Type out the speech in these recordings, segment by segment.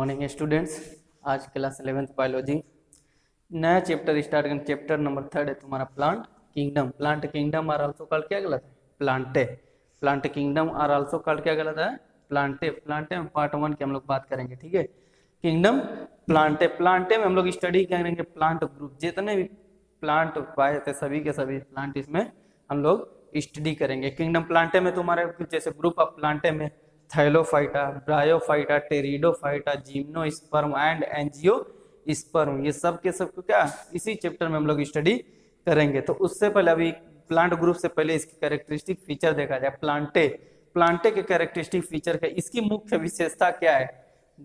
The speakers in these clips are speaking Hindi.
Morning students. आज क्लास 11th बायोलॉजी नया चैप्टर स्टार्ट करें। चैप्टर नंबर 3 है तुम्हारा plant kingdom. Plant kingdom are also called क्या गलत है? Plantae. Plant kingdom are also called क्या गलत है? प्लांटे। प्लांटे में पार्ट 1 की हम लोग बात करेंगे, ठीक है। Kingdom Plantae. प्लांटे में हम लोग स्टडी करेंगे प्लांट ग्रुप, जितने भी प्लांट पाए थे सभी के सभी प्लांट इसमें हम लोग स्टडी करेंगे। किंगडम प्लांटे में तुम्हारे जैसे ग्रुप ऑफ प्लांटे में Thallophyta, bryophyta, pteridophyta, gymnosperm and angiosperm, ये सब के सब क्या इसी चैप्टर में हम लोग स्टडी करेंगे। तो उससे पहले अभी प्लांट ग्रुप से पहले इसकी कैरेक्टरिस्टिक फीचर देखा जाए। प्लांटे, प्लांटे के कैरेक्टरिस्टिक फीचर का इसकी मुख्य विशेषता क्या है?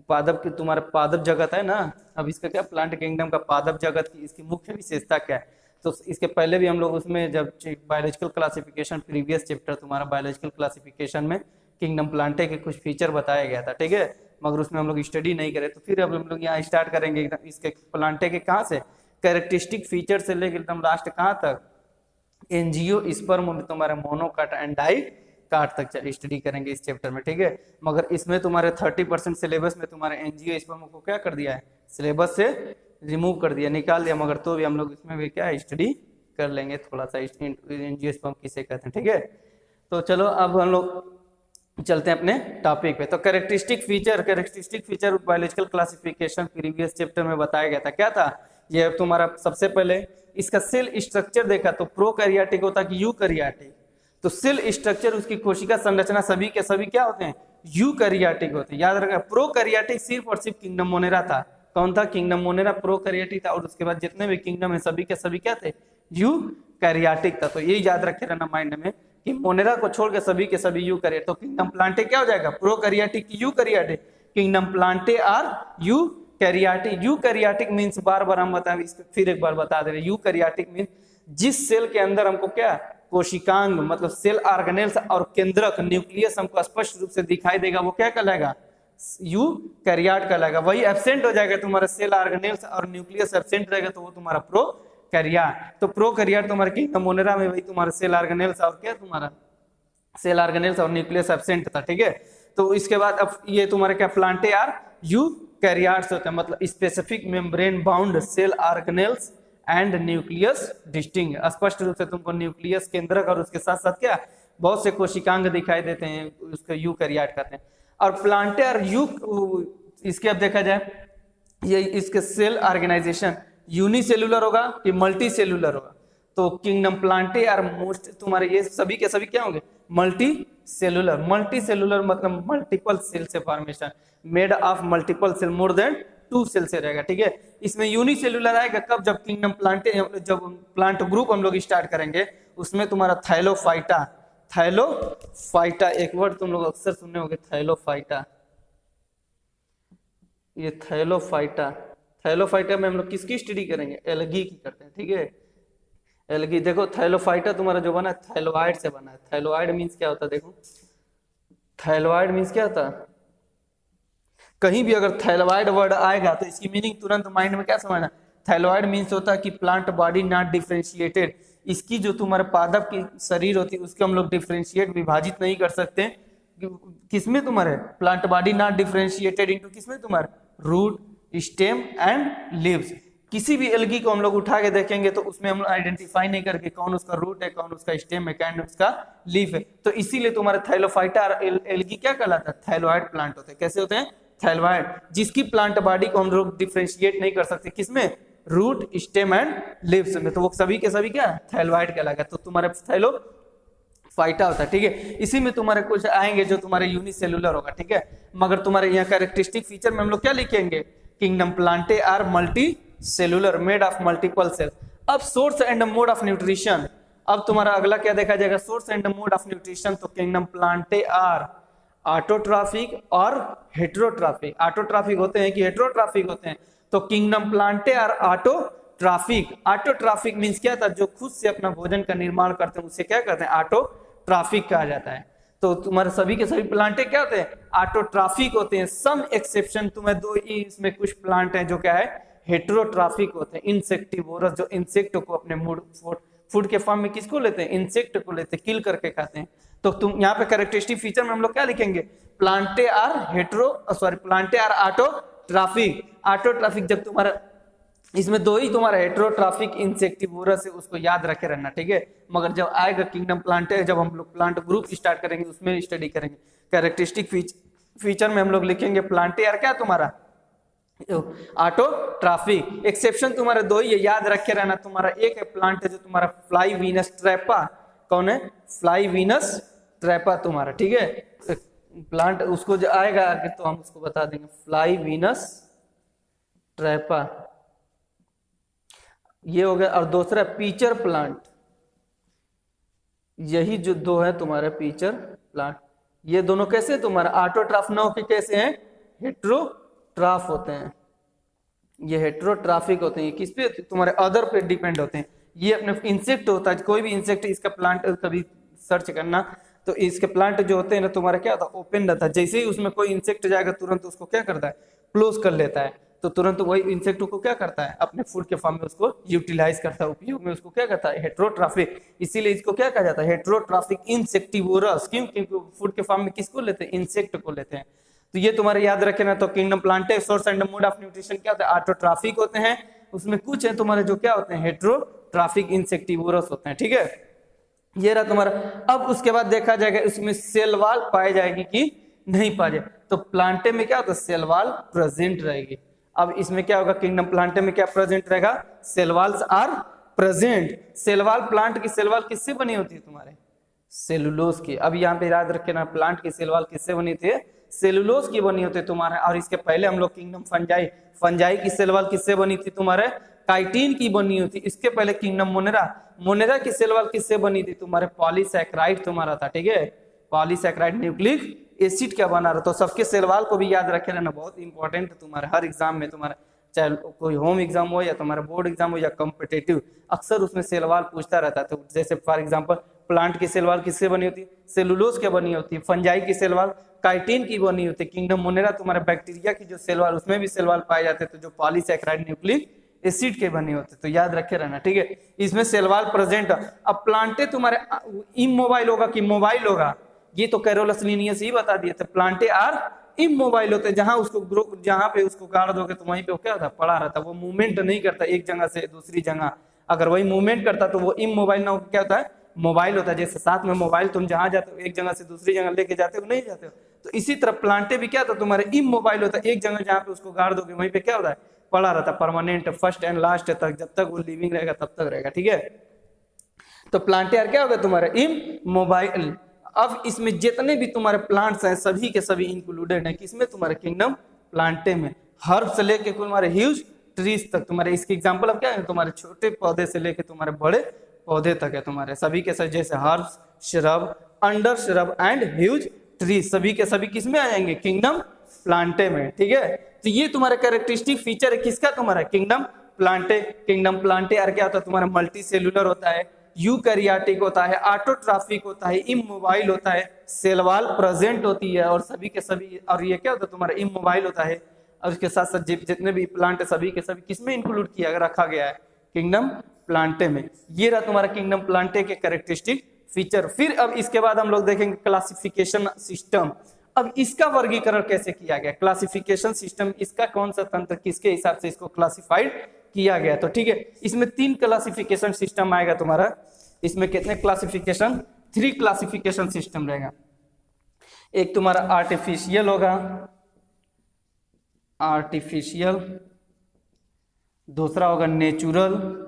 पादप की तुम्हारा पादप जगत है ना, अब इसका क्या प्लांट किंगडम का पादप जगत की इसकी मुख्य विशेषता क्या है? तो इसके पहले भी हम लोग उसमें जब बायोलॉजिकल क्लासिफिकेशन प्रीवियस चैप्टर तुम्हारा बायोलॉजिकल क्लासिफिकेशन में किंगडम प्लांटे के कुछ फीचर बताया गया था, ठीक है, मगर उसमें हम लोग स्टडी नहीं करे। तो फिर अब हम लोग यहाँ स्टार्ट करेंगे एकदम इसके प्लांटे के कहाँ से कैरेक्टरिस्टिक फीचर से लेकर एकदम लास्ट कहाँ तक एंजियोस्पर्म में तुम्हारे मोनोकाट एंड डाइकाट तक स्टडी करेंगे इस चैप्टर में, ठीक है। मगर इसमें तुम्हारे 30% सिलेबस में तुम्हारे एंजियोस्पर्म को क्या कर दिया है? सिलेबस से रिमूव कर दिया, निकाल दिया, मगर तो भी हम लोग इसमें भी क्या स्टडी कर लेंगे थोड़ा सा एंजियोस्पर्म किसे कहते हैं, ठीक है। तो चलो अब हम लोग चलते हैं अपने टॉपिक पे। तो characteristic feature biological classification previous chapter में बताया गया था। क्या था ये? तुम्हारा सबसे पहले इसका सेल स्ट्रक्चर देखा तो प्रोकैरियोटिक होता कि यूकैरियोटिक। तो सेल स्ट्रक्चर उसकी कोशिका संरचना सभी के सभी क्या होते हैं? यूकैरियोटिक होते हैं। याद रखना, प्रोकैरियोटिक सिर्फ और सिर्फ किंगडम मोनेरा था। कौन था? किंगडम मोनेरा प्रोकैरियोटिक था, और उसके बाद जितने भी किंगडम है सभी के सभी क्या थे? यूकैरियोटिक था। तो ये याद रखे रहना माइंड में कि मोनेरा को छोड़ के सभी यूकैरियोटिक। तो किंगडम प्लांटे क्या हो जाएगा? Prokaryotic eukaryotic. Kingdom Plantae are eukaryotic. Eukaryotic means बार बार हम बताएं, फिर एक बार बता दे रहे, यूकैरियोटिक मींस जिस सेल के अंदर हमको क्या कोशिकांग मतलब सेल ऑर्गेनेल्स और केंद्रक न्यूक्लियस हमको स्पष्ट रूप से दिखाई देगा, वो क्या कहलाएगा? यूकैरियोट कहलाएगा। वही एब्सेंट हो जाएगा तुम्हारा सेल ऑर्गेनेल्स और न्यूक्लियस एब्सेंट रहेगा तो वो तुम्हारा प्रोकैरियोट। तो प्रोकैरियोट तुम्हारे किंगडम मोनेरा में वही तुम्हारा सेल ऑर्गेनेल्स और क्या तुम्हारा सेल ऑर्गेनेल्स और न्यूक्लियस एब्सेंट था, ठीक है। तो इसके बाद अब ये तुम्हारे क्या प्लांटे आर यूकैरियोट्स होते हैं, मतलब specific membrane bound cell organelles and nucleus distinct. स्पष्ट रूप से तुमको न्यूक्लियस केंद्रक और उसके साथ साथ क्या बहुत से कोशिकांग दिखाई देते हैं, उसको यूकैरियोट कहते हैं। और प्लांटे और इसके अब देखा जाए ये इसके सेल ऑर्गेनाइजेशन यूनिसेलुलर होगा कि मल्टी सेलुलर होगा? तो किंगडम प्लांटे आर मोस्ट तुम्हारे ये सभी के सभी क्या होंगे? Multicellular. मल्टी सेलुलर मतलब मल्टीपल सेल से formation, made of multiple cell, more than 2 cell से रहेगा, ठीक है। इसमें यूनिसेलुलर आएगा कब? जब किंगडम प्लांटे, जब प्लांट ग्रुप हम लोग स्टार्ट करेंगे उसमें तुम्हारा थैलोफाइटा। थैलोफाइटा एक वर्ड तुम लोग अक्सर सुनने होंगे, थैलोफाइटा। ये थैलोफाइटा, थैलोफाइटा में हम लोग किसकी स्टडी करेंगे? एल्गी की करते हैं, ठीक है। एल्गी देखो, थैलोफाइटा तुम्हारा जो बना है थैलोइड से बना है। थैलोइड मींस क्या होता है? देखो थैलोइड मींस क्या होता है? कहीं भी अगर थैलोइड वर्ड आएगा तो इसकी मीनिंग तुरंत माइंड में क्या समझना? थैलोइड मींस होता है कि प्लांट बॉडी नॉट डिफरेंशिएटेड। इसकी जो तुम्हारे पादप की शरीर होती है उसके हम लोग डिफरेंशिएट विभाजित नहीं कर सकते। किसमें तुम्हारे plant body not differentiated into किसमें तुम्हारे रूट, स्टेम एंड लीव्स। किसी भी एल्गी को हम लोग उठा के देखेंगे तो उसमें हम लोग आइडेंटिफाई नहीं करके कौन उसका रूट है, कौन उसका स्टेम है, कौन उसका लीफ है। तो इसीलिए तुम्हारे थैलोफाइटा और एल्गी क्या कहलाता है? थैलोइड प्लांट होते हैं। कैसे होते हैं? थैलोइड, जिसकी प्लांट बॉडी को हम लोग डिफरेंशिएट नहीं कर सकते। किसमें? रूट, स्टेम एंड लीव्स में। तो वो सभी के सभी क्या थैलोइड कहलाएगा। तो तुम्हारे थैलोफाइटा होता है, ठीक है। इसी में तुम्हारे कुछ आएंगे जो तुम्हारे यूनिसेलुलर होगा, ठीक है। मगर तुम्हारे यहाँ कैरेक्टरिस्टिक फीचर में हम लोग क्या लिखेंगे? Kingdom Plantae are multicellular, made of multiple cell. अब source and mode of nutrition, अब तुम्हारा अगला क्या देखा जाएगा? Source and mode of nutrition. तो किंगडम प्लांटे आर ऑटोट्रॉफिक और हेटेरोट्रॉफिक। ऑटोट्रॉफिक होते हैं कि हेटेरोट्रॉफिक होते हैं? तो kingdom Plantae are autotrophic. Autotrophic means क्या था? जो खुद से अपना भोजन का निर्माण करते हैं उसे क्या कहते हैं? ऑटोट्रॉफिक कहा जाता है। तो तुम्हारे सभी के सभी प्लांटे क्या होते हैं? ऑटोट्रॉफिक होते हैं। सम एक्सेप्शन तुम्हें दो ही इसमें कुछ प्लांट हैं जो क्या है हेटेरोट्रॉफिक होते हैं। इंसेक्टिवोरस, जो इंसेक्ट को अपने फूड के फॉर्म में किसको लेते हैं? इंसेक्ट को लेते हैं, किल करके खाते हैं। तो तुम यहाँ पे कैरेक्टरिस्टिक फीचर में हम लोग क्या लिखेंगे? Plantae are auto traffic, autotrophic जब तुम्हारा इसमें दो ही तुम्हारा हेटेरोट्राफिक इंसेक्टिवोरस है, उसको याद रखे रहना, ठीक है। मगर जब आएगा किंगडम प्लांटे, जब हम लोग प्लांट ग्रुप स्टार्ट करेंगे उसमें स्टडी करेंगे। कैरेक्टरिस्टिक फीचर में हम लोग लिखेंगे प्लांटे यार क्या तुम्हारा ऑटोट्राफिक। एक्सेप्शन तुम्हारे दो ही है, याद रखे रहना। तुम्हारा एक है प्लांट है जो तुम्हारा फ्लाई वीनस ट्रैपा, कौन है फ्लाई वीनस ट्रैपा तुम्हारा, ठीक है। प्लांट उसको जो आएगा आगे तो हम उसको बता देंगे, फ्लाई वीनस ट्रैपा ये हो गया। और दूसरा पीचर प्लांट, यही जो दो है तुम्हारे पीचर प्लांट, ये दोनों कैसे तुम्हारा ऑटोट्राफ ना होके कैसे हैं हेटेरोट्राफ होते हैं, ये हेटेरोट्राफिक होते हैं। किस पे तुम्हारे अदर पे डिपेंड होते हैं। ये अपने इंसेक्ट होता है, कोई भी इंसेक्ट इसका प्लांट कभी सर्च करना तो इसके प्लांट जो होते हैं ना तुम्हारा क्या होता है ओपन रहता है। जैसे ही उसमें कोई इंसेक्ट जाएगा तुरंत उसको क्या करता है क्लोज कर लेता है, तो तुरंत वही इंसेक्ट को क्या करता है अपने फूड के फॉर्म में उसको यूटिलाइज करता है, उपयोग में उसको क्या करता है हेटेरोट्राफिक। इसीलिए इसको क्या कहा जाता है हेटेरोट्राफिक इंसेक्टिवोरस। क्यों? क्योंकि फूड के फॉर्म में किसको लेते हैं इंसेक्ट को लेते हैं। तो ये तुम्हारे याद रखे ना। तो kingdom Plantae source and mode of nutrition क्या होता है ऑटोट्राफिक होते हैं, उसमें कुछ है तुम्हारे जो क्या होते हैं हेटेरोट्राफिक इंसेक्टिवोरस होते हैं, ठीक है। ये रहा तुम्हारा। अब उसके बाद देखा जाएगा इसमें सेल वॉल पाई जाएगी कि नहीं पाई जाए। तो प्लांटे में क्या होता है सेल वॉल प्रेजेंट रहेगी। अब इसमें क्या होगा किंगडम प्लांटे में क्या प्रेजेंट रहेगा cell walls are present. Cell wall plant की सेल वॉल किससे बनी होती है तुम्हारे सेलुलोज की। अब यहाँ पे याद रखे ना प्लांट की सेल वॉल किससे बनी थी सेलुलोज की बनी होती है तुम्हारे। और इसके पहले हम लोग किंगडम फंजाई, फंजाई की सेल वॉल किससे बनी थी तुम्हारे काइटिन की बनी होती। इसके पहले किंगडम मोनेरा, मोनेरा की सेल वॉल किससे बनी थी तुम्हारे पॉलीसैकेराइड तुम्हारा था, ठीक है। पॉलीसैकेराइड न्यूक्लिक एसिड क्या बना रहा। तो सबके सेल वॉल को भी याद रखे रहना, बहुत इंपॉर्टेंट है तुम्हारे हर एग्जाम में। तुम्हारा चाहे कोई होम एग्जाम हो या तुम्हारा बोर्ड एग्जाम हो या कॉम्पिटेटिव, अक्सर उसमें सेल वॉल पूछता रहता है। तो जैसे फॉर एग्जांपल प्लांट की सेल वॉल किससे बनी होती है सेलुलोज क्या बनी होती है, फंजाई की सेल वॉल काइटिन की बनी होती है, किंगडम मोनेरा तुम्हारा बैक्टीरिया की जो सेल वॉल उसमें भी सेल वॉल पाए जाते थे जो पॉलीसैकेराइड न्यूक्लिक एसिड के बने होते। तो याद रखे रहना, ठीक है। इसमें सेल वॉल प्रेजेंट। अब प्लांटे तुम्हारे इमोबाइल होगा कि मोबाइल होगा, ये तो कैरोलस लिनियस ही बता दिए थे। प्लांटे आर इमोबाइल होते हैं, जहां उसको ग्रो जहां पे उसको गाड़ दोगे तो वहीं पे क्या होता पड़ा रहता, वो मूवमेंट नहीं करता एक जगह से दूसरी जगह। अगर वही मूवमेंट करता तो वो इमोबाइल ना हो क्या होता है मोबाइल होता है। जैसे साथ में मोबाइल तुम जहां जाते हो एक जगह से दूसरी जगह लेके जाते हो नहीं जाते हो, तो इसी तरह प्लांटे भी क्या था तुम्हारे इमोबाइल होता है, एक जगह जहां पे उसको गाड़ दोगे वहीं पे क्या होता है पड़ा रहता परमानेंट, फर्स्ट एंड लास्ट तक, जब तक वो लिविंग रहेगा तब तक रहेगा, ठीक है। तो प्लांटे यार क्या होगा तुम्हारे इमोबाइल। अब इसमें जितने भी तुम्हारे प्लांट्स हैं सभी के सभी इंक्लूडेड हैं किसमें तुम्हारे किंगडम प्लांटे में, हर्ब से लेके तुम्हारे ह्यूज ट्रीज तक। तुम्हारे इसके एग्जांपल अब क्या है तुम्हारे छोटे पौधे से लेके तुम्हारे बड़े पौधे तक है तुम्हारे सभी के सभी, जैसे herbs, shrub, under shrub and huge trees, सभी के सभी किसमें आ जाएंगे किंगडम प्लांटे में, ठीक है। तो ये तुम्हारा कैरेक्टरिस्टिक फीचर है किसका तुम्हारा किंगडम प्लांटे। किंगडम प्लांटे यार क्या होता है तुम्हारा मल्टी सेलुलर होता है, यूकैरियोटिक होता है, ऑटोट्राफिक होता है, इमोबाइल होता है, सेल वॉल प्रेजेंट होती है और सभी के सभी। और ये क्या होता है तुम्हारा इमोबाइल होता है। और उसके साथ साथ जितने भी प्लांट है सभी के सभी किसमें इंक्लूड किया रखा गया है किंगडम प्लांटे में। ये रहा तुम्हारा किंगडम प्लांटे के कैरेक्टरिस्टिक फीचर। फिर अब इसके बाद हम लोग देखेंगे क्लासिफिकेशन सिस्टम। अब इसका वर्गीकरण कैसे किया गया क्लासिफिकेशन सिस्टम, इसका कौन सा तंत्र किसके हिसाब से इसको क्लासिफाइड किया गया। तो ठीक है इसमें 3 क्लासिफिकेशन सिस्टम आएगा तुम्हारा। इसमें कितने क्लासिफिकेशन 3 क्लासिफिकेशन सिस्टम रहेगा। एक तुम्हारा आर्टिफिशियल होगा, आर्टिफिशियल, दूसरा होगा नेचुरल,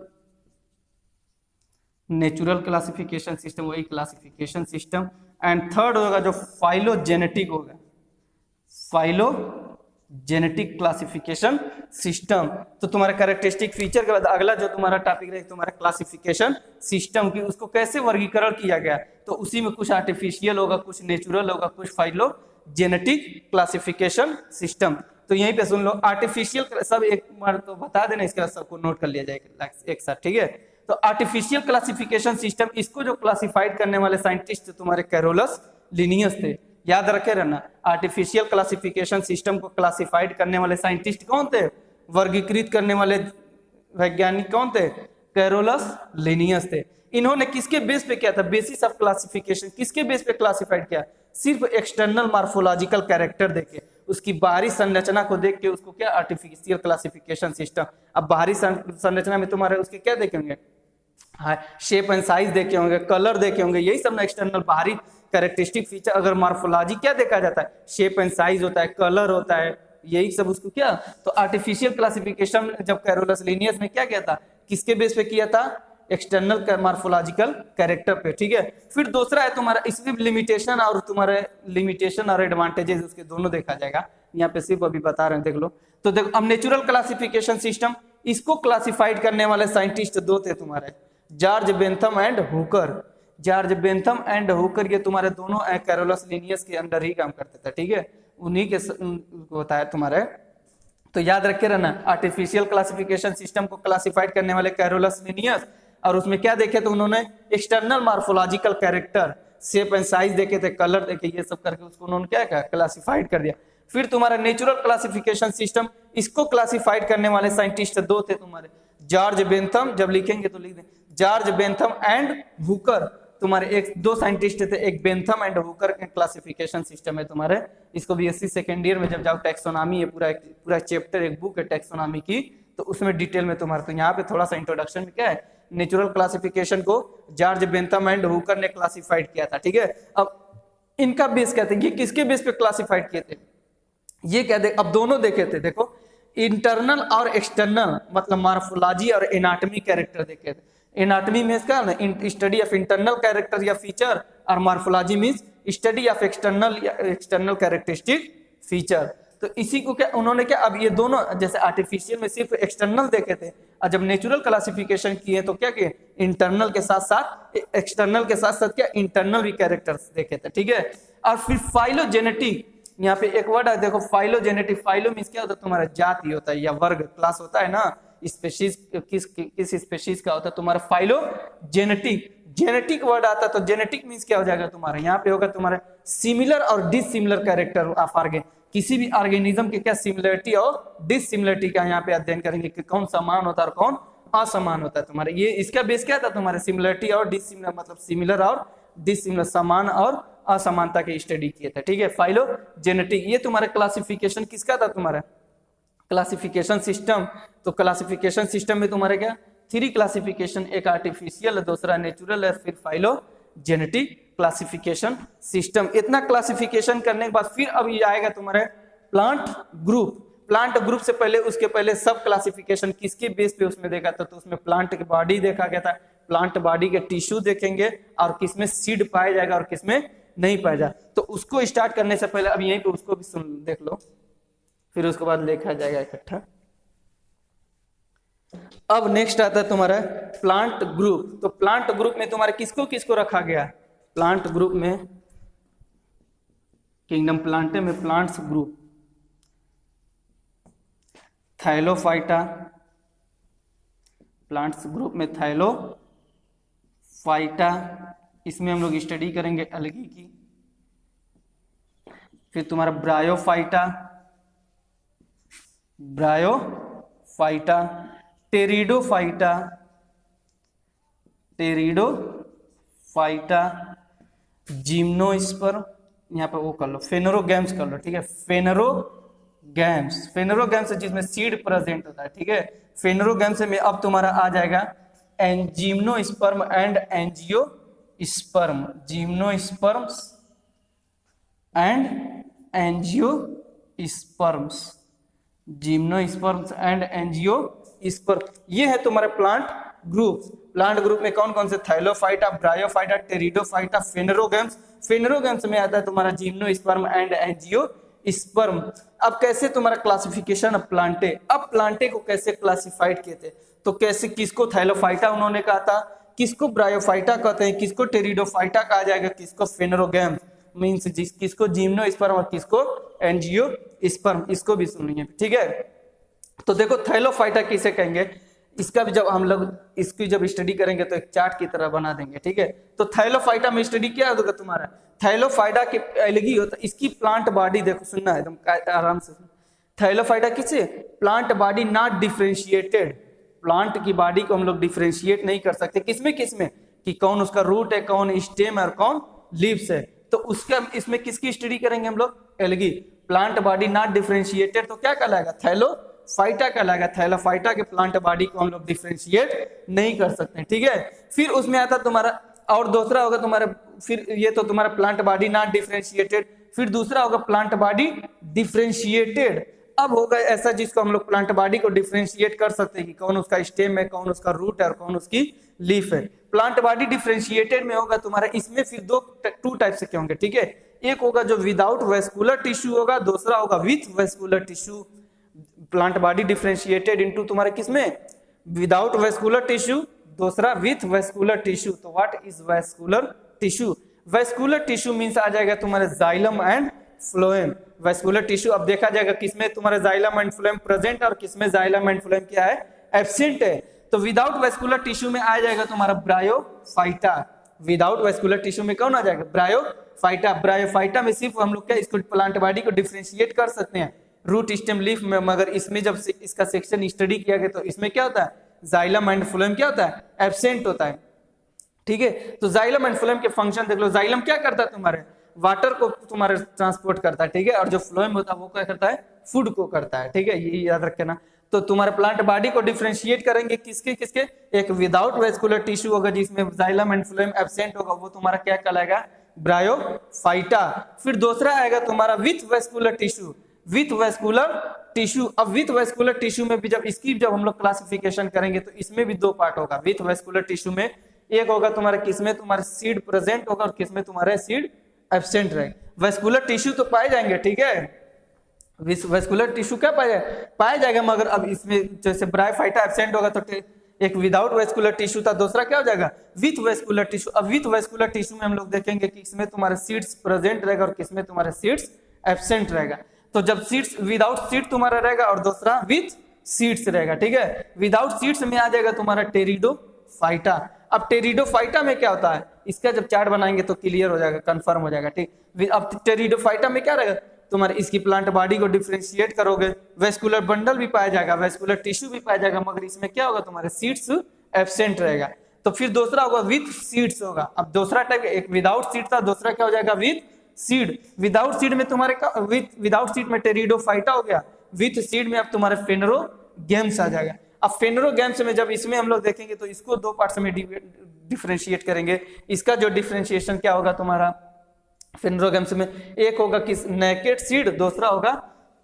नेचुरल क्लासिफिकेशन सिस्टम वही क्लासिफिकेशन सिस्टम, एंड थर्ड होगा जो फाइलोजेनेटिक होगा, फाइलोजेनेटिक क्लासिफिकेशन सिस्टम। तो तुम्हारा कैरेक्टरिस्टिक फीचर के बाद अगला जो तुम्हारा टॉपिक रहेगा तुम्हारा क्लासिफिकेशन सिस्टम की, उसको कैसे वर्गीकरण किया गया। तो उसी में कुछ आर्टिफिशियल होगा, कुछ नेचुरल होगा, कुछ फाइलोजेनेटिक क्लासिफिकेशन सिस्टम। तो यहीं पे सुन लो आर्टिफिशियल सब एक बार तो बता देना, इसके बाद सबको नोट कर लिया जाएगा एक साथ, ठीक है। तो आर्टिफिशियल क्लासिफिकेशन सिस्टम, इसको जो क्लासिफाइड करने वाले साइंटिस्ट तुम्हारे कैरोलस लिनियस थे, याद रखे रहना। आर्टिफिशियल क्लासिफिकेशन सिस्टम को क्लासिफाइड करने वाले साइंटिस्ट कौन थे, वर्गीकृत करने वाले वैज्ञानिक कौन थे, कैरोलस लिनियस थे। इन्होंने किसके बेस पे किया था, बेसिस ऑफ क्लासिफिकेशन किसके बेस पे क्लासिफाइड किया, सिर्फ एक्सटर्नल मार्फोलॉजिकल कैरेक्टर देके। उसकी बाहरी संरचना को देख के उसको क्या आर्टिफिशियल क्लासिफिकेशन सिस्टम। अब बाहरी संरचना में तुम्हारे उसके क्या देखे होंगे, हाँ शेप एंड साइज देखे होंगे, कलर देखे होंगे, यही सब ना एक्सटर्नल बाहरी कैरेक्टरिस्टिक फीचर। अगर मॉर्फोलॉजी क्या देखा जाता है, शेप एंड साइज होता है, कलर होता है, यही सब उसको क्या। तो आर्टिफिशियल क्लासिफिकेशन जब कैरोलस लिनियस में क्या किया था, किसके बेस पे किया था, एक्सटर्नल मॉर्फोलॉजिकल कैरेक्टर पे, ठीक है। फिर दूसरा है तुम्हारा, इसमें लिमिटेशन और तुम्हारे लिमिटेशन और एडवांटेजेस उसके दोनों देखा जाएगा, यहाँ पे सिर्फ अभी बता रहे हैं, देख लो। तो देखो अब नेचुरल क्लासिफिकेशन सिस्टम, इसको क्लासिफाइड करने वाले साइंटिस्ट दो थे तुम्हारे, George Bentham and Hooker. George Bentham and Hooker ये तुम्हारे दोनों कैरोलस लिनियस के अंडर ही काम करते थे, ठीक है, उन्हीं के होता है तुम्हारे। तो याद रखे रहना, आर्टिफिशियल क्लासिफिकेशन सिस्टम को क्लासिफाइड करने वाले कैरोलस लिनियस, और उसमें क्या देखे तो उन्होंने external morphological character, shape and size देखे थे, कलर देखे, ये सब करके उसको उन्होंने क्या किया, क्लासिफाइड कर दिया। फिर तुम्हारा नेचुरल क्लासिफिकेशन सिस्टम, इसको क्लासिफाइड करने वाले साइंटिस्ट दो थे तुम्हारे, जॉर्ज बेंथम, जब लिखेंगे तो लिख दें जॉर्ज बेंथम एंड हुकर। तुम्हारे एक दो साइंटिस्ट थे, एक बेंथम एंड हुकर के क्लासिफिकेशन सिस्टम है तुम्हारे। इसको बीएससी सेकेंड ईयर में जब जाओ, टैक्सोनॉमी है, पूरा चैप्टर एक बुक है टैक्सोनॉमी की, तो उसमें डिटेल में तुम्हारे। तो यहाँ पे थोड़ा सा इंट्रोडक्शन में क्या है, नेचुरल क्लासिफिकेशन को जॉर्ज बेंथम एंड हुकर ने क्लासिफाइड किया था, ठीक है। अब इनका बेस कहते हैं, ये किसके बेस पे क्लासिफाइड किए थे, ये कहते, अब दोनों देखे थे, देखो इंटरनल और एक्सटर्नल, मतलब मॉर्फोलॉजी और एनाटॉमी कैरेक्टर देखे थे। एनाटॉमी मींस क्या ना, स्टडी ऑफ इंटरनल कैरेक्टर या फीचर, और morphology means study of external characteristic feature. तो इसी को क्या उन्होंने क्या, अब ये दोनों जैसे आर्टिफिशियल में सिर्फ एक्सटर्नल देखे थे, और जब नेचुरल क्लासिफिकेशन किए तो क्या किए, इंटरनल के साथ साथ एक्सटर्नल के साथ साथ क्या इंटरनल भी कैरेक्टर्स देखे थे, ठीक है। और फिर फाइलोजेनेटिक, यहाँ पे एक वर्ड है देखो, फाइलोजेनेटिक। फाइलो मींस क्या होता है, तुम्हारा जाति होता है या वर्ग, क्लास होता है ना, स्पेशीज किस स्पेशीज का होता है तुम्हारा फाइलोजेनेटिक। जेनेटिक वर्ड आता है तो जेनेटिक मींस क्या हो जाएगा तुम्हारा, यहाँ पे होगा तुम्हारा सिमिलर और डिसिमिलर कैरेक्टर ऑफ ऑर्गेन। किसी भी ऑर्गेनिज्म के क्या सिमिलरिटी और डिसिमिलरिटी का यहाँ पे अध्ययन करेंगे कि कौन समान होता है और कौन असमान होता है तुम्हारे। ये इसका बेस क्या था तुम्हारे, सिमिलरिटी और डिसिमिलर, मतलब सिमिलर और डिसिमिलर, समान और असमानता के स्टडी किए थे, ठीक है। फाइलोजेनेटिक, ये तुम्हारा क्लासिफिकेशन किसका था तुम्हारा, क्लासिफिकेशन सिस्टम। तो क्लासिफिकेशन सिस्टम में तुम्हारे क्या 3 क्लासिफिकेशन, एक आर्टिफिशियल, दूसरा नेचुरल है, फिर फाइलोजेनेटिक क्लासिफिकेशन सिस्टम। इतना क्लासिफिकेशन करने के बाद फिर अभी आएगा तुम्हारे प्लांट ग्रुप। प्लांट ग्रुप से पहले, उसके पहले सब क्लासिफिकेशन किसके बेस पे उसमें देखा था, तो उसमें प्लांट की बॉडी देखा गया था, प्लांट बॉडी के टिश्यू देखेंगे, और किसमें सीड पाया जाएगा और किसमें नहीं पाया जाए। तो उसको स्टार्ट करने से पहले अब यहीं पे उसको भी सुन देख लो, फिर उसके बाद लिखा जाएगा इकट्ठा। अब नेक्स्ट आता है तुम्हारा प्लांट ग्रुप। तो प्लांट ग्रुप में तुम्हारे किसको किसको रखा गया, प्लांट ग्रुप में किंगडम प्लांटे में प्लांट्स ग्रुप, थाइलोफाइटा, प्लांट्स ग्रुप में थाइलोफाइटा, इसमें हम लोग स्टडी करेंगे अलगी की। फिर तुम्हारा bryophyta, bryophyta, pteridophyta, pteridophyta, gymnosperm, यहाँ पे वो कर लो, फेनोरोगैम्स कर लो, ठीक है, फेनोरोगैम्स, फेनोरोगैम्स जिसमें सीड प्रेजेंट होता है, ठीक है। फेनोरोगैम्स में अब तुम्हारा आ जाएगा gymnosperm and angiosperm, gymnosperms and angiosperms, gymnosperms and angiosperm, ये है तुम्हारे प्लांट ग्रुप। प्लांट ग्रुप में कौन कौन से, थाइलोफाइटा, ब्रायोफाइटा, टेरिडोफाइटा, फेनोरोगैम्स। फेनोरोगैम्स में आता है तुम्हारा जिम्नोस्पर्म एंड एंजियोस्पर्म। अब कैसे तुम्हारा क्लासिफिकेशन अब प्लांटे, अब प्लांटे को कैसे क्लासिफाइड किए थे, तो कैसे, किसको थाइलोफाइटा उन्होंने कहा था, किसको ब्रायोफाइटा कहते हैं, किसको टेरिडोफाइटा कहा जाएगा, किसको फेनोरोगैम्स मींस किसको जिम्नोस्पर्म और किसको एंजियोस्पर्म, इसको भी सुनिए, ठीक है। तो देखो थाइलोफाइटा किसे कहेंगे, इसका भी जब हम लोग इसकी जब स्टडी करेंगे तो एक चार्ट की तरह बना देंगे, ठीक है। तो थाइलोफाइटा में स्टडी क्या होगा तुम्हारा, थाइलोफाइटा के अलगी होता है, इसकी प्लांट बॉडी देखो, सुनना है एकदम आराम से। थाइलोफाइटा किसे, plant body not differentiated, plant की बॉडी को हम लोग डिफरेंशिएट नहीं कर सकते, किसमें किसमें, कि कौन उसका रूट है, कौन स्टेम है और कौन लीव्स है। तो उसका इसमें किसकी स्टडी करेंगे हम लोग, algae. Plant body not differentiated तो क्या कहलाएगा, थैलोफाइटा कहलाएगा। थैलोफाइटा के प्लांट बॉडी को हम लोग डिफरेंशिएट नहीं कर सकते, ठीक है। फिर उसमें आता तुम्हारा, और दूसरा होगा तुम्हारा, फिर ये तो तुम्हारा प्लांट बॉडी नॉट डिफरेंशिएटेड, फिर दूसरा होगा प्लांट बॉडी डिफरेंशिएटेड। अब होगा ऐसा जिसको हम लोग प्लांट बॉडी को डिफरेंशिएट कर सकते हैं कि कौन उसका स्टेम है, कौन उसका रूट है और कौन उसकी लीफ है। प्लांट बॉडी डिफरेंशिएटेड में होगा तुम्हारा, इसमें फिर टू टाइप से क्या होंगे, ठीक है। एक होगा जो विदाउट वेस्कुलर टिश्यू होगा, दूसरा होगा with vascular tissue. Plant body differentiated into तुम्हारे किसमें, विदाउट वेस्कुलर टिश्यू, दूसरा विथ वेस्कुलर टिश्यू। तो what is vascular tissue? Vascular tissue means आ जाएगा तुम्हारे xylem and phloem. Vascular tissue अब देखा जाएगा किसमें तुम्हारा जाइलम एंड फ्लोएम प्रेजेंट और किसमें जाइलम एंड फ्लोएम क्या है, एब्सेंट है। तो विदाउट वेस्कुलर टिश्यू में आ जाएगा तुम्हारा ब्रायोफाइटा। विदाउट वेस्कुलर टिश्यू में कौन आ जाएगा, ब्रायोफाइटा। ब्रायोफाइटा में सिर्फ हम लोग क्या इसको प्लांट बॉडी को डिफरेंशिएट कर सकते हैं रूट स्टेम लीफ में, मगर इसमें जब इसका सेक्शन स्टडी किया गया तो इसमें क्या होता है, जाइलम एंड फ्लोएम क्या होता है, एब्सेंट होता है, ठीक है। तो जाइलम एंड फ्लोएम के फंक्शन देख लो। जाइलम क्या करता है, तुम्हारे वाटर को तुम्हारे ट्रांसपोर्ट करता है, ठीक है, और जो फ्लोएम होता है वो क्या करता है, फूड को करता है, ठीक है, ये याद रखना। तो तुम्हारे प्लांट बॉडी को डिफरेंशिएट करेंगे किसके किसके, एक विदाउट वेस्कुलर टिश्यू होगा जिसमें जाइलम एंड फ्लोएम एब्सेंट होगा, वो तुम्हारा क्या कहलाएगा, ब्रायोफाइटा। फिर दूसरा आएगा तुम्हारा with vascular tissue. With vascular tissue, अब विथ वेस्कुलर टिश्यू में भी जब हम लोग क्लासिफिकेशन करेंगे तो इसमें भी दो पार्ट होगा। विथ वेस्कुलर टिश्यू में एक होगा तुम्हारा किसमें तुम्हारे सीड प्रेजेंट होगा और किसमें तुम्हारे सीड एब्सेंट रहेगा। वेस्कुलर टिश्यू तो पाए जाएंगे, ठीक है, वेस्कुलर टिश्यू क्या पाया जाएगा, मगर अब इसमें जैसे ब्रायोफाइटा एब्सेंट होगा तो एक विदाउट वेस्कुलर टिश्यू था, दूसरा क्या हो जाएगा, विथ वेस्कुलर टिश्यू। अब विथ वेस्कुलर टिश्यू में हम लोग देखेंगे कि इसमें तुम्हारे सीड्स प्रेजेंट रहेगा और किसमें तुम्हारे सीड्स एब्सेंट रहेगा। तो जब सीड्स विदाउट सीड तुम्हारा रहेगा और दूसरा विथ सीड्स रहेगा, ठीक है। विदाउट सीड्स में आ जाएगा तुम्हारा टेरिडोफाइटा। अब टेरिडोफाइटा में क्या होता है, इसका जब चार्ट बनाएंगे तो क्लियर हो जाएगा, कंफर्म हो जाएगा, ठीक। अब टेरिडोफाइटा में क्या रहेगा, तुम्हारे इसकी प्लांट बॉडी को डिफरेंशिएट करोगे, वेस्कुलर बंडल भी पाया जाएगा, वेस्कुलर टिश्यू भी पाया जाएगा, मगर इसमें क्या होगा, तुम्हारे सीड्स एब्सेंट रहेगा। तो फिर दूसरा होगा विथ सीड्स होगा। अब दूसरा टाइप, एक विदाउट सीड था, दूसरा क्या हो जाएगा, विथ सीड। विदाउट सीड में तुम्हारे विदाउट सीड में टेरिडोफाइटा हो गया, विथ सीड में अब तुम्हारे फेनरोगैम्स आ जाएगा। अब फेनरोगैम्स में जब इसमें हम लोग देखेंगे तो इसको दो पार्ट्स में डिफरेंशिएट करेंगे। इसका जो डिफरेंशिएशन क्या होगा तुम्हारा फेनरोगैम्स में, एक होगा किस नेकेड सीड, दूसरा होगा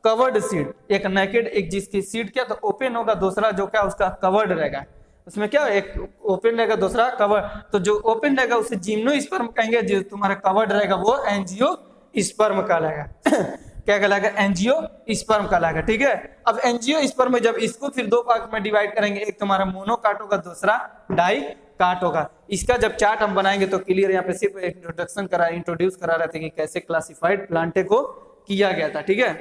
कवर्ड सीड। एक नेकेड, एक जिसकी सीड क्या तो ओपन होगा, दूसरा जो क्या उसका कवर्ड रहेगा। उसमें क्या एक ओपन रहेगा, दूसरा कवर। तो जो ओपन रहेगा उसे जिम्नोस्पर्म कहेंगे, जो तुम्हारा कवर्ड रहेगा वो एंजियोस्पर्म कहलाएगा। क्या कहलाएगा, एंजियोस्पर्म कहलाएगा, ठीक है। अब एंजियोस्पर्म में जब इसको फिर दो पार्ट में डिवाइड करेंगे, एक तुम्हारा मोनोकाट होगा, दूसरा डाइकाट होगा। इसका जब चार्ट हम बनाएंगे तो क्लियर, यहाँ पे सिर्फ इंट्रोड्यूस करा रहे थे कि कैसे क्लासिफाइड प्लांटे को किया गया था, ठीक है।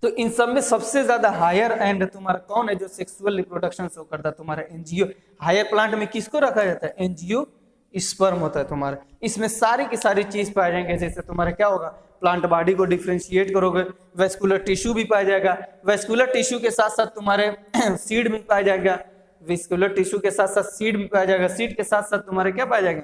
तो इन सब में सबसे ज्यादा हायर एंड तुम्हारा कौन है जो सेक्सुअल रिप्रोडक्शन शो करता है, तुम्हारा एंजियो। हायर प्लांट में किसको रखा जाता है, एंजियोस्पर्म होता है तुम्हारा। इसमें सारी की सारी चीज पाई जाएंगे, जैसे तुम्हारा क्या होगा, प्लांट बॉडी को डिफरेंशिएट करोगे, वेस्कुलर टिश्यू भी पाया जाएगा, वेस्कुलर टिश्यू के साथ साथ तुम्हारे सीड भी पाया जाएगा, वेस्कुलर टिश्यू के साथ साथ सीड भी पाया जाएगा, सीड के साथ साथ तुम्हारे क्या पाया जाएगा,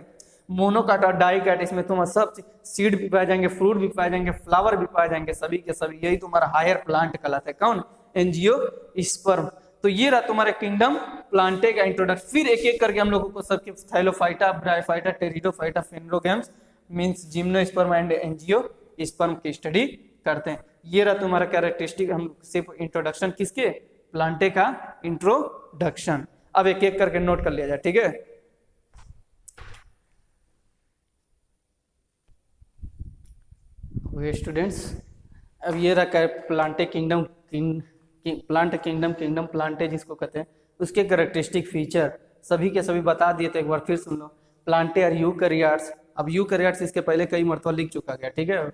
मोनोकाट और डाइकाट। इसमें तुम्हारा सब सीड भी पाए जाएंगे, फ्रूट भी पाए जाएंगे, फ्लावर भी पाए जाएंगे, सभी के सभी। यही तुम्हारा हायर प्लांट कहलाता है, कौन, एंजियोस्पर्म। तो ये रहा तुम्हारे किंगडम प्लांटे का इंट्रोडक्शन। फिर एक एक करके हम लोगों को सबके thallophyta, bryophyta, pteridophyta, phanerogams means gymnosperm and angiosperm की स्टडी करते हैं। ये रहा तुम्हारा कैरेक्टरिस्टिक, हम सिर्फ इंट्रोडक्शन किसके, प्लांटे का इंट्रोडक्शन। अब एक एक करके नोट कर लिया जाए, ठीक है। स्टूडेंट्स, अब ये रखा है Plantae kingdom, plant kingdom Plantae जिसको कहते हैं, उसके कैरेक्टरिस्टिक फीचर सभी के सभी बता दिए, तो एक बार फिर सुन लो। Plantae are eukaryotes. अब यूकैरियोट्स इसके पहले कई मरतबा लिख चुका गया, ठीक है।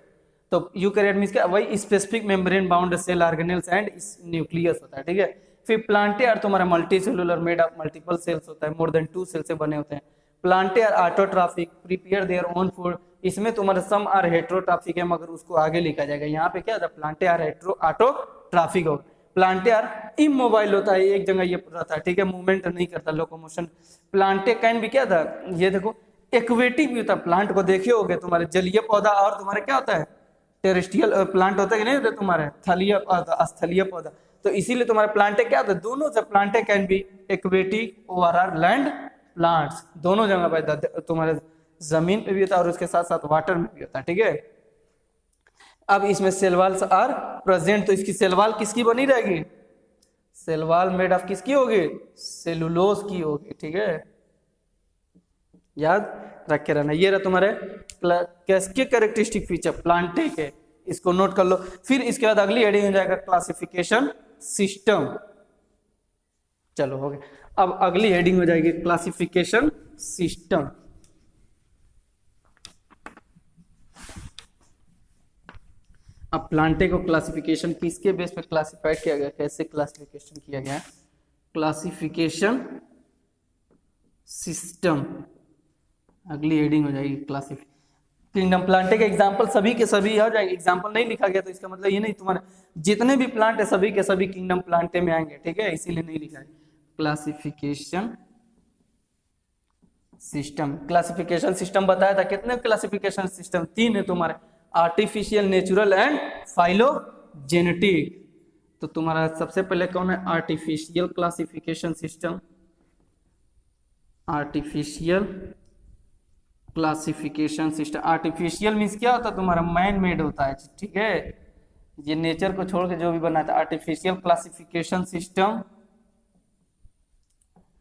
तो यूकैरियोट मींस क्या, वही specific membrane bound cell organelles and nucleus होता है, ठीक है। फिर प्लांटे आर तुम्हारा multicellular, made of multiple cells होता है, मोर देन 2 सेल से बने होते हैं। Plantae are autotrophic, prepare their own food. इसमें तुम्हारे सम आर हेट्रोट्रॉफिक है, मगर उसको आगे लिखा जाएगा। यहाँ पे क्या होता है, प्लांटे आर ऑटोट्रॉफिक होगा। प्लांटे आर इमोबाइल होता है, एक जगह ये रहता है, ठीक है, मूवमेंट नहीं करता, लोकोमोशन। प्लांटे कैन भी क्या था, ये देखो एक्वेटिक भी होता है, प्लांट को देखे होगे तुम्हारे जलीय पौधा, और तुम्हारे क्या होता है, टेरेस्ट्रियल प्लांट होता है कि नहीं होता तुम्हारे, थलीय पौधा, स्थलीय पौधा। तो इसीलिए तुम्हारे प्लांटे क्या होता है, दोनों से प्लांटे कैन बी एक्वेटिक और आर लैंड प्लांट्स, दोनों जगह पर तुम्हारे जमीन पे भी होता है और उसके साथ साथ वाटर में भी होता है, ठीक है। अब इसमें सेलवाल्स आर प्रेजेंट, तो इसकी सेलवाल किसकी बनी रहेगी, सेलवाल मेड ऑफ किसकी होगी, सेलुलोज की होगी, ठीक है, याद रखे रहना। ये रहा तुम्हारे किसके कैरेक्टरिस्टिक फीचर, प्लांटे के, इसको नोट कर लो। फिर इसके बाद अगली हेडिंग हो जाएगा क्लासिफिकेशन सिस्टम। चलो हो गया। अब अगली हेडिंग हो जाएगी क्लासिफिकेशन सिस्टम। अब प्लांटे को क्लासिफिकेशन किसके बेस पे क्लासिफाइड किया गया, कैसे क्लासिफिकेशन किया गया, क्लासिफिकेशन सिस्टम। अगली हेडिंग हो जाएगी क्लासिफिकेशन किंगडम। प्लांटे के एग्जांपल सभी के सभी आ जाएंगे, एग्जांपल नहीं लिखा गया तो इसका मतलब ये नहीं तुम्हारे जितने भी प्लांट है सभी के सभी किंगडम प्लांटे में आएंगे, ठीक है, इसीलिए नहीं लिखा है। क्लासिफिकेशन सिस्टम, क्लासिफिकेशन सिस्टम बताया था, कितने क्लासिफिकेशन सिस्टम, 3 है तुम्हारे, आर्टिफिशियल, नेचुरल एंड फाइलोजेनेटिक। तो तुम्हारा सबसे पहले कौन है, artificial classification system. Artificial classification system, artificial means क्या होता है तुम्हारा, मैन मेड होता है, ठीक है, ये नेचर को छोड़ के जो भी बनाता है, artificial classification system.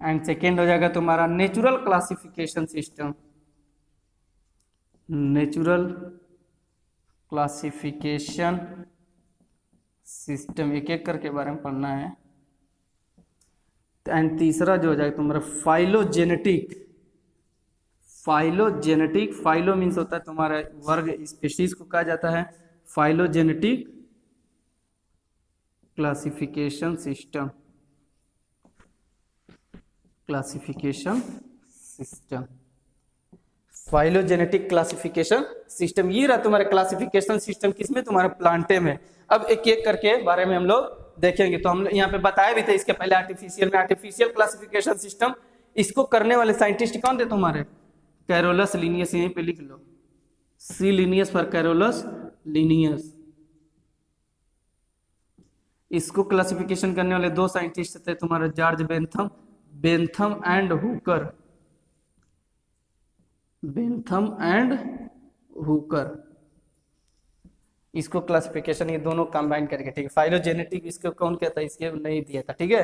And second हो जाएगा तुम्हारा natural classification system, natural classification system, एक एक करके बारे में पढ़ना है। एंड तीसरा जो हो जाएगा तुम्हारा फाइलोजेनेटिक, फाइलोजेनेटिक, फाइलो मीन्स होता है तुम्हारा वर्ग, स्पीशीज को कहा जाता है phylogenetic classification system, classification system, phylogenetic classification system. ये रहा तुम्हारे क्लासिफिकेशन सिस्टम, किसमें, तुम्हारे प्लांटे में। अब एक एक करके बारे में हम लोग देखेंगे। तो हम यहाँ पे बताया भी था इसके पहले आर्टिफिशियल में, आर्टिफिशियल क्लासिफिकेशन सिस्टम, इसको करने वाले साइंटिस्ट कौन थे तुम्हारे, कैरोलस लिनियस, यहीं पे लिख लो, सी लिनियस फॉर कैरोलस लिनियस। इसको क्लासिफिकेशन करने वाले 2 साइंटिस्ट थे तुम्हारे, George Bentham, Bentham and Hooker, Bentham and Hooker. इसको क्लासिफिकेशन ये दोनों कंबाइन करके, ठीक है। फाइलोजेनेटिक इसको कौन कहता है, इसके नहीं दिया था, ठीक है।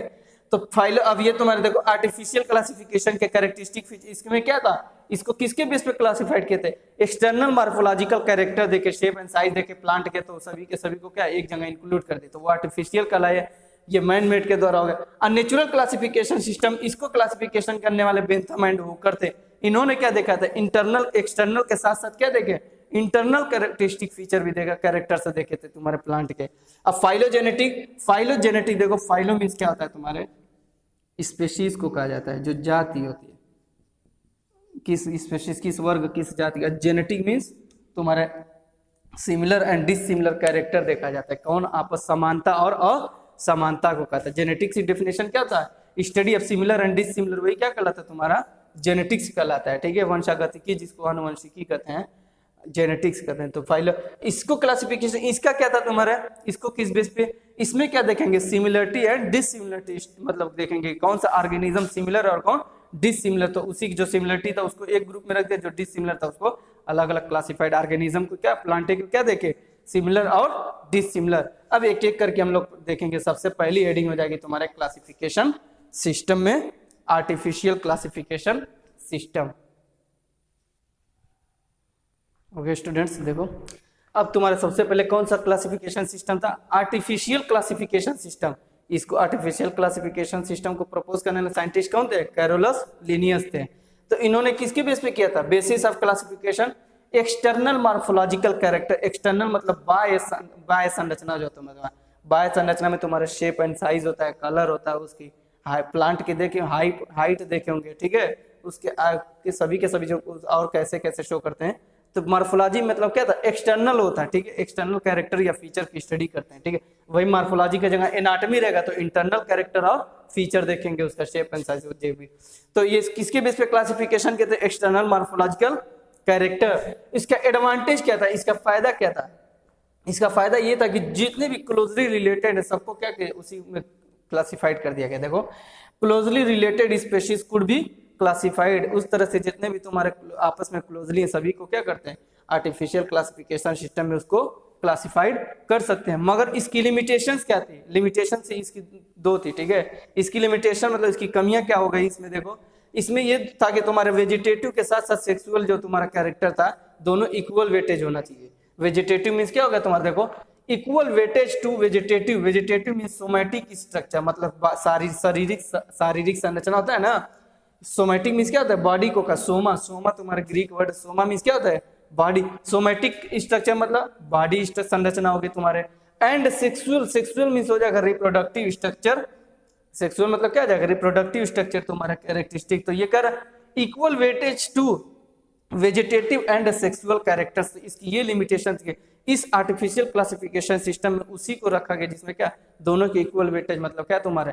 तो फाइलो, अब ये तुम्हारे देखो आर्टिफिशियल क्लासिफिकेशन के कैरेक्टरिस्टिक फीचर, इसमें क्या था, इसको किसके बेस पे क्लासिफाइड किए थे, एक्सटर्नल मार्फोलॉजिकल कैरेक्टर देके, शेप एंड साइज देके प्लांट के, तो सभी के सभी को क्या एक जगह इंक्लूड कर दे, तो वो आर्टिफिशियल कहलाया, ये मैन मेड के द्वारा हो गया। और नेचुरल क्लासिफिकेशन सिस्टम, इसको क्लासिफिकेशन करने वाले बेंथम एंड हुकर थे। इन्होंने क्या देखा था, इंटरनल एक्सटर्नल के साथ साथ क्या देखे, इंटरनल कैरेक्टरिस्टिक फीचर भी देखा, कैरेक्टर से देखे थे तुम्हारे प्लांट के। अब फाइलोजेनेटिक, फाइलोजेनेटिक देखो, फाइलो मीन्स क्या होता है तुम्हारे, स्पेशीज को कहा जाता है, जो जाति होती है, किस स्पेशीज, किस वर्ग, किस जाति का। जेनेटिक मीन्स तुम्हारे सिमिलर एंड डिसिमिलर कैरेक्टर देखा जाता है, कौन आपस समानता और असमानता को कहता है। जेनेटिक्स की डेफिनेशन क्या था, study of similar and dissimilar, वही क्या कहलाता है तुम्हारा, जेनेटिक्स कहलाता है, ठीक है। वंशागतिकी, जिसको आनुवंशिकी कहते हैं, जेनेटिक्स कहते हैं। तो फाइलो, इसको क्लासिफिकेशन, इसका क्या था तुम्हारा, इसको किस बेस पे, इसमें क्या देखेंगे, सिमिलरिटी एंड डिसिमिलरिटी, मतलब देखेंगे कौन सा ऑर्गेनिज्म सिमिलर और कौन डिसिमिलर। तो उसी की जो सिमिलरिटी था उसको एक ग्रुप में रख दिया, जो डिसिमिलर था उसको अलग अलग क्लासिफाइड। ऑर्गेनिज्म को क्या, प्लांटे को क्या देखे, सिमिलर और डिसिमिलर। अब एक एक करके हम लोग देखेंगे। सबसे पहली हेडिंग हो जाएगी तुम्हारे क्लासिफिकेशन सिस्टम में, artificial classification system. Okay students, देखो अब तुम्हारे सबसे पहले कौन सा क्लासिफिकेशन सिस्टम था, आर्टिफिशियल क्लासिफिकेशन सिस्टम। इसको आर्टिफिशियल क्लासिफिकेशन सिस्टम को प्रपोज करने वाले साइंटिस्ट कौन थे, कैरोलस लिनियस थे। तो इन्होंने किसके बेस पे किया था, basis of classification external morphological character. External मतलब बाह्य संरचना, जो तुम्हारा बाह्य संरचना में तुम्हारा शेप एंड साइज होता है, कलर होता है उसकी, प्लांट के देखे हाइट देखे होंगे, ठीक है, उसके सभी के सभी जो और कैसे कैसे शो करते हैं। तो मार्फोलॉजी मतलब क्या था, एक्सटर्नल होता है, ठीक है, एक्सटर्नल कैरेक्टर या फीचर की स्टडी करते हैं, ठीक है। वही मार्फोलॉजी की जगह एनाटॉमी रहेगा तो इंटरनल कैरेक्टर और फीचर देखेंगे, उसका शेप एंड साइज भी। तो ये किसके बेस पे क्लासिफिकेशन कहते हैं, एक्सटर्नल मार्फोलॉजिकल कैरेक्टर। इसका एडवांटेज क्या था, इसका फायदा क्या था, इसका फायदा ये था कि जितने भी क्लोजली रिलेटेड है सबको क्या किया, उसी में क्लासिफाइड कर दिया गया। देखो closely related species could be classified, उस तरह से जितने भी तुम्हारे आपस में क्लोजली है सभी को क्या करते हैं आर्टिफिशियल क्लासिफिकेशन सिस्टम में उसको क्लासिफाइड कर सकते हैं। मगर इसकी लिमिटेशंस क्या थी, लिमिटेशन से इसकी दो थी, ठीक है। इसकी लिमिटेशन मतलब इसकी कमियां क्या हो गई इसमें, देखो इसमें ये था कि तुम्हारे वेजिटेटिव के साथ साथ सेक्सुअल जो तुम्हारा कैरेक्टर था दोनों इक्वल वेटेज होना चाहिए। वेजिटेटिव मीन्स क्या हो गया तुम्हारा, देखो equal weightage to vegetative, vegetative means somatic structure, मतलब शारीरिक संरचना होता है ना। सोमैटिक मीन्स क्या होता है बॉडी को का, सोमा, सोमा तुम्हारा ग्रीक वर्ड, सोमा मीन्स क्या होता है बॉडी, सोमैटिक स्ट्रक्चर मतलब बॉडी संरचना होगी तुम्हारे। एंड सेक्सुअल, सेक्सुअल मीन्स हो जाएगा रिप्रोडक्टिव स्ट्रक्चर, सेक्सुअल मतलब क्या जाएगा रिप्रोडक्टिव स्ट्रक्चर तुम्हारा कैरेक्टरिस्टिक। तो ये कर equal weightage to vegetative and sexual characters, इसकी ये लिमिटेशन थी। इस आर्टिफिशियल क्लासिफिकेशन सिस्टम में उसी को रखा गया जिसमें क्या दोनों के इक्वल वेटेज, मतलब क्या तुम्हारे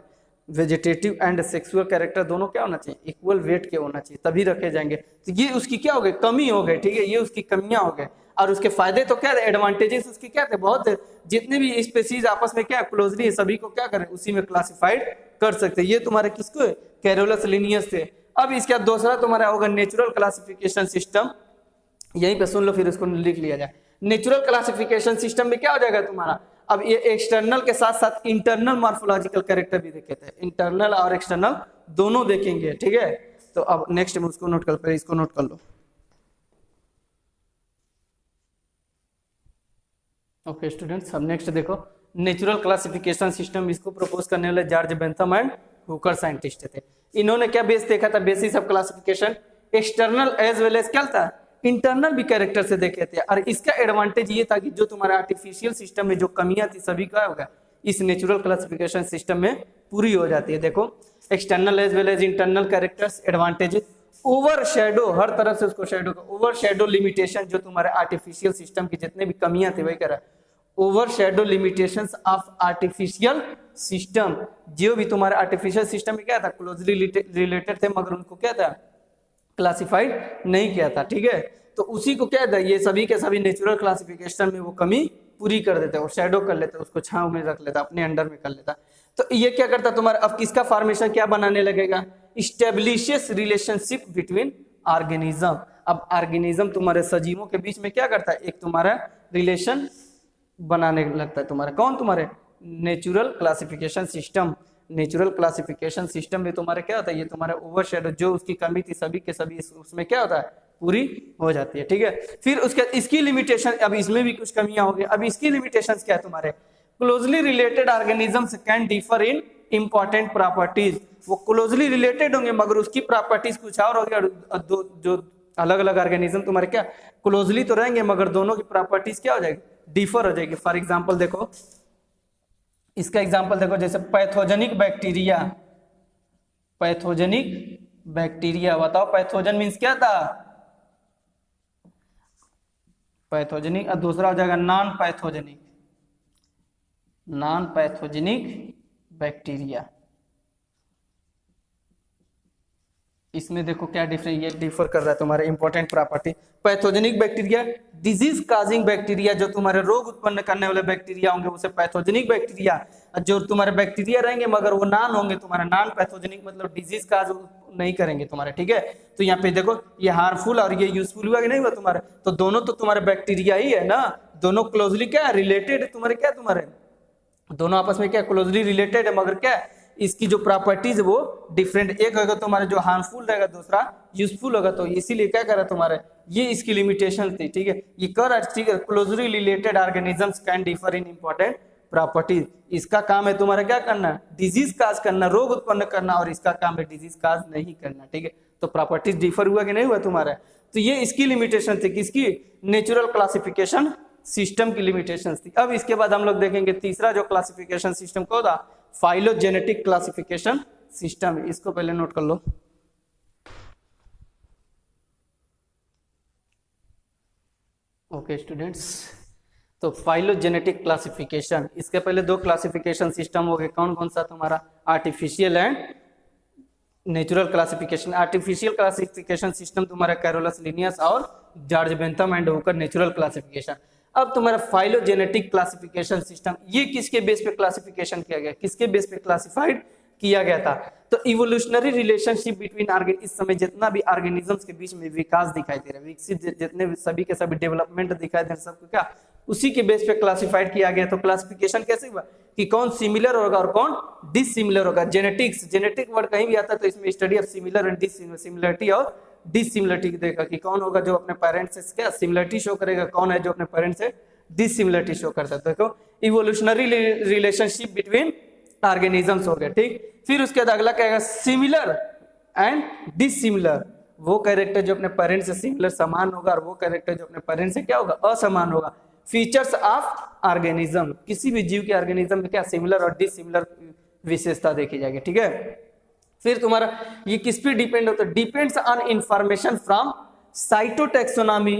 वेजिटेटिव एंड सेक्सुअल कैरेक्टर दोनों क्या होना चाहिए इक्वल वेट के होना चाहिए, तभी रखे जाएंगे। तो ये उसकी क्या हो गई कमी हो गई, ठीक है, ये उसकी कमियां हो गए। और उसके फायदे तो क्या थे, एडवांटेजेस उसके क्या थे बहुत थे। जितने भी स्पेसीज आपस में क्या क्लोजली है सभी को क्या करें उसी में क्लासिफाइड कर सकते। ये तुम्हारे किसको कैरोलस लिनियस थे। अब इसके बाद दूसरा तुम्हारा होगा नेचुरल क्लासिफिकेशन सिस्टम, यहीं पे सुन लो फिर उसको लिख लिया जाए। नेचुरल क्लासिफिकेशन सिस्टम में क्या हो जाएगा तुम्हारा, अब ये एक्सटर्नल के साथ साथ इंटरनल मॉर्फोलॉजिकल कैरेक्टर भी देखे थे, इंटरनल और एक्सटर्नल दोनों देखेंगे, ठीक है। तो अब नेक्स्ट में उसको नोट कर, पहले इसको नोट कर लो। ओके स्टूडेंट्स, अब नेक्स्ट देखो नेचुरल क्लासिफिकेशन सिस्टम, इसको प्रपोज करने वाले George Bentham and Hooker scientist थे। इन्होंने क्या बेस देखा था, basis of classification external as well as क्या था इंटरनल भी कैरेक्टर से देखे थे। और इसका एडवांटेज ये था कि जो तुम्हारा आर्टिफिशियल सिस्टम में जो कमियां थी सभी का होगा इस नेचुरल क्लासिफिकेशन सिस्टम में पूरी हो जाती है। देखो external as well as internal characters, advantages, overshadow, हर तरफ से उसको शेडो का ओवर शेडो लिमिटेशन, जो तुम्हारे आर्टिफिशियल सिस्टम की जितने भी कमियां थी वही कह रहा over shadow limitations of artificial system. जो भी तुम्हारे आर्टिफिशियल सिस्टम में क्या था क्लोजली रिलेटेड थे मगर उनको क्या था क्लासिफाइड नहीं किया था, ठीक है। तो उसी को क्या था ये सभी के सभी नेचुरल क्लासिफिकेशन में वो कमी पूरी कर देते और शेडो कर लेते, उसको छांव में रख लेता, अपने अंडर में कर लेता। तो ये क्या करता तुम्हारा, अब किसका फॉर्मेशन क्या बनाने लगेगा, स्टेब्लिशेस रिलेशनशिप बिटवीन ऑर्गेनिज्म। अब ऑर्गेनिज्म तुम्हारे सजीवों के बीच में क्या करता है एक तुम्हारा रिलेशन बनाने लगता है तुम्हारा, कौन तुम्हारे natural classification system. Natural classification system में तुम्हारे क्या होता है ये तुम्हारा ओवर शेडो जो उसकी कमी थी सभी के सभी उसमें क्या होता है पूरी हो जाती है, ठीक है। फिर उसके इसकी लिमिटेशन, अब इसमें भी कुछ कमियां हो गई। अब इसकी लिमिटेशंस क्या है तुम्हारे, closely related organisms can differ in important properties. वो क्लोजली रिलेटेड होंगे मगर उसकी प्रॉपर्टीज कुछ और होगी, और जो अलग अलग ऑर्गेनिज्म तुम्हारे क्या क्लोजली तो रहेंगे मगर दोनों की प्रॉपर्टीज क्या हो जाएगी डिफर हो जाएगी। फॉर एग्जाम्पल देखो, इसका एग्जाम्पल देखो, जैसे पैथोजेनिक बैक्टीरिया, पैथोजेनिक बैक्टीरिया, बताओ पैथोजन मीन्स क्या था पैथोजेनिक, और दूसरा हो जाएगा non pathogenic, non pathogenic bacteria. इसमें देखो क्या डिफरेंस, ये डिफर कर रहा है तुम्हारे important property. Pathogenic bacteria disease causing bacteria, जो तुम्हारे रोग उत्पन्न करने वाले बैक्टीरिया होंगे उसे पैथोजेनिक बैक्टीरिया, जो तुम्हारे बैक्टीरिया रहेंगे मगर वो नॉन होंगे तुम्हारा नॉन पैथोजेनिक, मतलब डिजीज काज नहीं करेंगे तुम्हारे, ठीक है। तो यहाँ पे देखो ये हार्मफुल और ये यूजफुल हुआ कि नहीं हुआ तुम्हारे, तो दोनों तो तुम्हारे बैक्टीरिया ही है ना, दोनों क्लोजली क्या रिलेटेड है तुम्हारे, क्या तुम्हारे दोनों आपस में क्या क्लोजली रिलेटेड है मगर क्या इसकी जो प्रॉपर्टीज वो डिफरेंट, एक होगा तुम्हारे जो हार्मफुल रहेगा दूसरा यूजफुल होगा। तो इसीलिए क्या करा तुम्हारे ये इसकी लिमिटेशन थी, ठीक है। ये कर ठीक है closely related organisms can differ in important properties. इसका काम है तुम्हारा क्या करना डिजीज काज करना, रोग उत्पन्न करना, और इसका काम है डिजीज काज नहीं करना, ठीक है। तो प्रॉपर्टीज डिफर हुआ कि नहीं हुआ तुम्हारा, तो ये इसकी लिमिटेशन थी किसकी नेचुरल क्लासिफिकेशन सिस्टम की लिमिटेशन थी। अब इसके बाद हम लोग देखेंगे तीसरा जो क्लासिफिकेशन सिस्टम को था फाइलोजेनेटिक क्लासिफिकेशन सिस्टम। इसको पहले नोट कर लो। ओके स्टूडेंट्स, तो फाइलोजेनेटिक क्लासिफिकेशन, इसके पहले दो क्लासिफिकेशन सिस्टम हो गए, कौन कौन सा तुम्हारा artificial and natural classification. Artificial classification system तुम्हारा कैरोलस लिनियस और George Bentham and Hooker natural classification. अब तुम्हारा फाइलोजेनेटिक क्लासिफिकेशन सिस्टम, ये किसके बेस पे क्लासिफिकेशन किया गया, किसके बेस पे क्लासिफाइड किया गया था? तो इवोल्यूशनरी रिलेशनशिप बिटवीन इस समय जितना भी ऑर्गेनिजम्स के बीच में विकास दिखाई दे रहा है, विकसित जितने भी सभी के सभी डेवलपमेंट दिखाई दे रहे हैं, सबको क्या उसी के बेस पे क्लासिफाइड किया गया। तो क्लासिफिकेशन कैसे हुआ कि कौन सिमिलर होगा और कौन डिसिमिलर होगा। जेनेटिक्स, जेनेटिक वर्ड कहीं भी आता है तो इसमें study of similar and dissimilarity और डिसिमिलरिटी देखा कि कौन होगा जो अपने पेरेंट्स से क्या सिमिलरिटी शो करेगा, कौन है जो अपने पेरेंट्स से डिसिमिलरिटी शो करता है। देखो इवोल्यूशनरी रिलेशनशिप बिटवीन ऑर्गेनिजम्स हो गया, ठीक। फिर उसके बाद अगला क्या है, सिमिलर एंड डिसिमिलर, वो कैरेक्टर जो अपने पेरेंट्स से सिमिलर समान होगा और वो कैरेक्टर जो अपने पेरेंट्स से क्या होगा असमान होगा। फीचर्स ऑफ ऑर्गेनिज्म, किसी भी जीव के ऑर्गेनिज्म में क्या सिमिलर और डिसिमिलर विशेषता देखी जाएगी, ठीक है। फिर तुम्हारा ये किस पे डिपेंड होता है, depends on information from cytotaxonomy,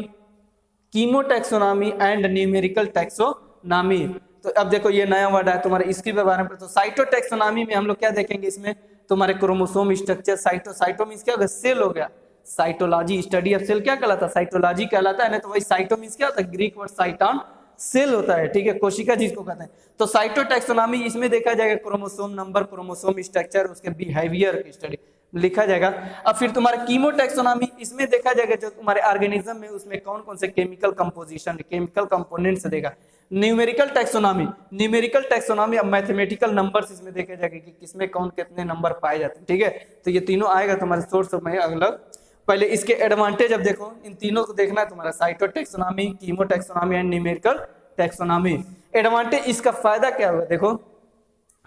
कीमोटैक्सोनॉमी and numerical taxonomy. तो अब देखो ये नया वर्ड है तुम्हारे इसके बारे में। तो साइटोटैक्सोनॉमी में हम लोग क्या देखेंगे, इसमें तुम्हारे क्रोमोसोम स्ट्रक्चर, साइटो मींस क्या होगा, सेल हो गया। साइटोलॉजी, स्टडी ऑफ सेल क्या कहलाता है, साइटोलॉजी कहलाता है ना। तो वही साइटो मींस क्या होता है, ग्रीक वर्ड साइटॉन, सेल होता है, ठीक है, कोशिका जिसको कहते हैं। तो साइटोटैक्सोनॉमी इसमें देखा जाएगा क्रोमोसोम नंबर, क्रोमोसोम स्ट्रक्चर, उसके बिहेवियर की स्टडी लिखा जाएगा। अब फिर तुम्हारा कीमोटैक्सोनॉमी, इसमें देखा जाएगा जो तुम्हारे ऑर्गेनिज्म में उसमें कौन कौन से केमिकल कंपोजिशन, केमिकल कंपोनेंट्स देगा। न्यूमेरिकल टैक्सोनॉमी, न्यूमेरिकल टैक्सोनॉमी अब मैथमेटिकल नंबर्स इसमें देखे जाएगा कि किसमें कौन कितने नंबर पाए जाते हैं, ठीक है। तो ये तीनों आएगा तुम्हारे सोर्स में अलग। पहले इसके एडवांटेज अब देखो, इन तीनों को देखना है तुम्हारा, cytotaxonomy, कीमोटैक्सोनॉमी and numerical taxonomy. Advantage, इसका फायदा क्या होगा, देखो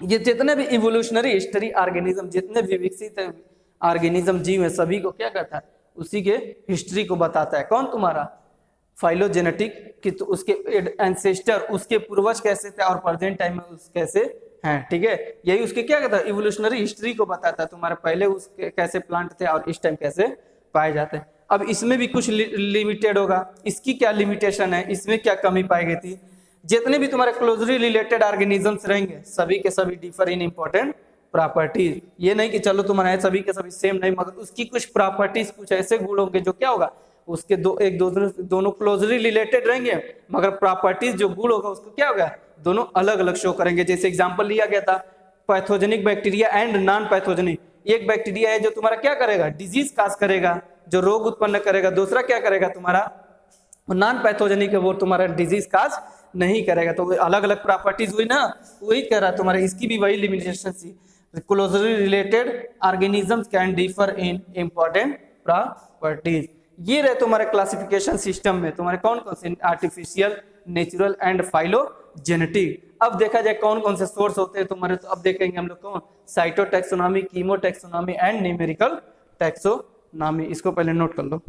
ये जितने भी इवोल्यूशनरी हिस्ट्री ऑर्गेनिज्म, जितने भी विकसित ऑर्गेनिज्म जीव है, सभी को क्या करता है, उसी के हिस्ट्री को बताता है। कौन, तुम्हारा फाइलोजेनेटिक, कि तो उसके एंसेस्टर, उसके पूर्वज कैसे थे और प्रेजेंट टाइम में उस कैसे हैं, ठीक है। यही उसके क्या कहता है, इवोल्यूशनरी हिस्ट्री को बताता है, तुम्हारे पहले उसके कैसे प्लांट थे और इस टाइम कैसे पाए जाते हैं। अब इसमें भी कुछ लिमिटेड होगा, इसकी क्या लिमिटेशन है, इसमें क्या कमी पाई गई थी। जितने भी तुम्हारे क्लोजली रिलेटेड ऑर्गेनिजम्स रहेंगे, सभी के सभी डिफर इन इंपॉर्टेंट प्रॉपर्टीज। ये नहीं कि चलो तुम्हारे सभी के सभी सेम नहीं, मगर उसकी कुछ प्रॉपर्टीज, कुछ ऐसे गुण होंगे जो क्या होगा, उसके दोनों क्लोजली रिलेटेड रहेंगे, मगर प्रॉपर्टीज जो गुण होगा उसको क्या होगा, दोनों अलग अलग शो करेंगे। जैसे एग्जांपल लिया गया था pathogenic bacteria and non pathogenic. एक बैक्टीरिया है जो तुम्हारा क्या करेगा, डिजीज काज करेगा, जो रोग उत्पन्न करेगा। दूसरा क्या करेगा, तुम्हारा नॉन पैथोजेनिक है, वो तुम्हारा डिजीज काज नहीं करेगा। तो अलग अलग प्रॉपर्टीज हुई ना, वही कह रहा तुम्हारा, इसकी भी वही लिमिटेशन थी। Closely related organisms can differ in important properties. ये रहे तुम्हारे क्लासिफिकेशन सिस्टम में तुम्हारे कौन कौन से, आर्टिफिशियल, नेचुरल एंड फाइलोजेनेटिक। अब देखा जाए कौन कौन से सोर्स होते हैं तुम्हारे, तो अब देखेंगे हम लोग कौन, साइटोटैक्सोनॉमी, कीमोटैक्सोनॉमी एंड न्यूमेरिकल टैक्सोनॉमी। इसको पहले नोट कर लो।